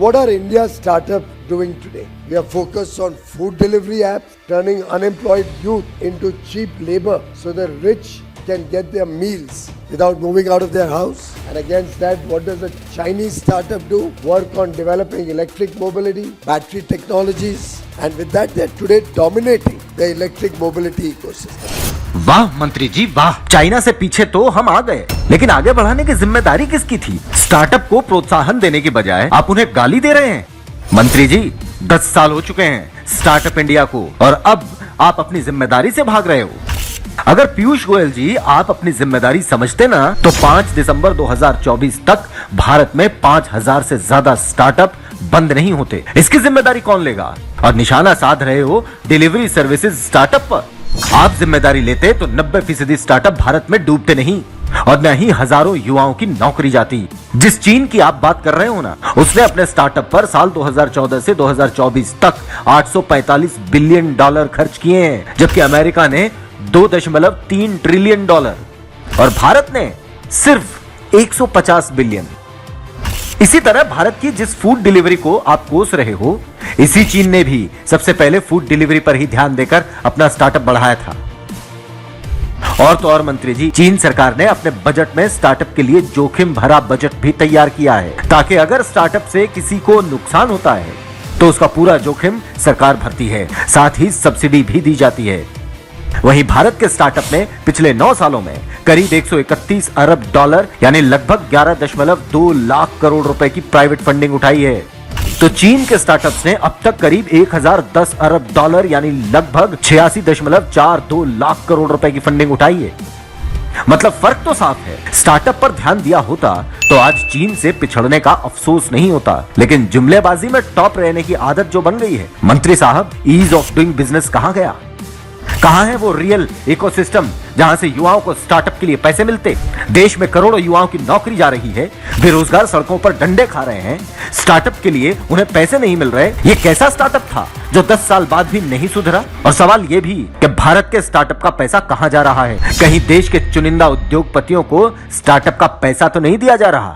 What are India's startups doing today? We are focused on food delivery apps, turning unemployed youth into cheap labor so the rich can get their meals without moving out of their house. And against that, what does a Chinese startup do? Work on developing electric mobility, battery technologies, and with that, they're today dominating the electric mobility ecosystem. वाह मंत्री जी वाह, China से पीछे तो हम आ गए, लेकिन आगे बढ़ाने की जिम्मेदारी किसकी थी? स्टार्टअप को प्रोत्साहन देने की बजाय आप उन्हें गाली दे रहे हैं। मंत्री जी 10 साल हो चुके हैं स्टार्टअप इंडिया को और अब आप अपनी जिम्मेदारी से भाग रहे हो। अगर पीयूष गोयल जी आप अपनी जिम्मेदारी समझते ना तो 5 दिसंबर 2024 तक भारत में 5000 से ज्यादा स्टार्टअप बंद नहीं होते। इसकी जिम्मेदारी कौन लेगा? और निशाना साध रहे हो डिलीवरी सर्विसेज स्टार्टअप पर। आप जिम्मेदारी लेते तो 90% स्टार्टअप भारत में डूबते नहीं और न ही हजारों युवाओं की नौकरी जाती। जिस चीन की आप बात कर रहे हो ना, उसने अपने स्टार्टअप पर साल 2014 से 2024 तक $845 बिलियन खर्च किए हैं, जबकि अमेरिका ने $2.3 ट्रिलियन और भारत ने सिर्फ 150 बिलियन। इसी तरह भारत की जिस फूड डिलीवरी को आप कोस रहे हो, इसी चीन ने भी सबसे पहले फूड डिलीवरी पर ही ध्यान देकर अपना स्टार्टअप बढ़ाया था। और तो और मंत्री जी, चीन सरकार ने अपने बजट में स्टार्टअप के लिए जोखिम भरा बजट भी तैयार किया है, ताकि अगर स्टार्टअप से किसी को नुकसान होता है तो उसका पूरा जोखिम सरकार भरती है, साथ ही सब्सिडी भी दी जाती है। वहीं भारत के स्टार्टअप ने पिछले 9 सालों में करीब $131 अरब यानी लगभग 11.2 लाख करोड़ रुपए की प्राइवेट फंडिंग उठाई है। तो चीन के स्टार्टअप्स ने अब तक करीब 1010 अरब यानी लगभग 86.42 लाख करोड़ रुपए की फंडिंग उठाई है। मतलब फर्क तो साफ है। स्टार्टअप पर ध्यान दिया होता तो आज चीन से पिछड़ने का अफसोस नहीं होता, लेकिन जुमलेबाजी में टॉप रहने की आदत जो बन गई है। मंत्री साहब, ईज ऑफ डूइंग बिजनेस कहां गया? कहां है वो रियल इकोसिस्टम जहां से युवाओं को स्टार्टअप के लिए पैसे मिलते? देश में करोड़ों युवाओं की नौकरी जा रही है, बेरोजगार सड़कों पर डंडे खा रहे हैं, स्टार्टअप के लिए उन्हें पैसे नहीं मिल रहे। ये कैसा स्टार्टअप था जो 10 साल बाद भी नहीं सुधरा? और सवाल ये भी कि भारत के स्टार्टअप का पैसा कहां जा रहा है? कहीं देश के चुनिंदा उद्योगपतियों को स्टार्टअप का पैसा तो नहीं दिया जा रहा?